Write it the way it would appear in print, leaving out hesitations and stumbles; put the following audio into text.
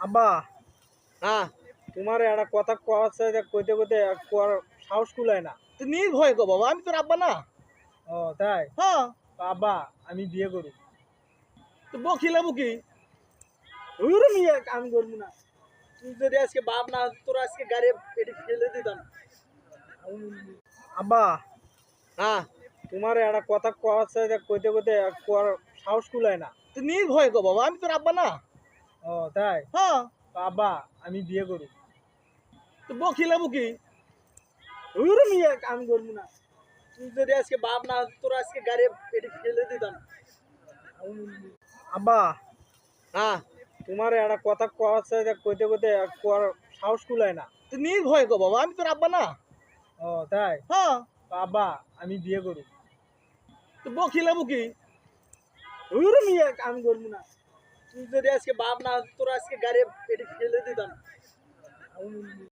আব্বা, হ্যাঁ, তোমার একটা কথা কওয়ার আছে, যে কইতে কইতে কোয়ার সাহস কুলায় না। তুই নির্ভয় কো বাবা, আমি তোর আব্বা না। ও তাই? হ্যাঁ, তো আব্বা, আমি বিয়ে করি। তুই বকিলাম কি? ওরে মিয়া, আমি করবো না। তুই যদি আজকে বাপ না, তোর আজকে গাড়ি এটি ফেলে দিতাম। আব্বা, হ্যাঁ, তোমার একটা কথা কওয়ার আছে, যে কইতে কইতে কোয়ার সাহস কুলায় না। তুই নির্ভয় কো বাবা, আমি তোর আব্বা না। ও তাই? হ্যাঁ, তো আব্বা, আমি বিয়ে করি। তুই বকিলাম কি? ওরে মিয়া, আমি করবো না। তুই যদি আজকে বাপ না, তোর আজকে গাড়ি এটি ফেলে দিতাম। আব্বা, হ্যাঁ, তোমার একটা কথা কওয়ার আছে, যে কইতে কইতে কোয়ার সাহস কুলায় না। তুই নির্ভয় কো বাবা, আমি তোর আব্বা না। ও তাই? হ্যাঁ, তো আব্বা, আমি বিয়ে করি। তুই বকিলাম কি? ওরে মিয়া, আমি করবো না। তুই যদি আজকে বাপ না, তোর আজকে গাড়ি এটি ফেলে দিতাম।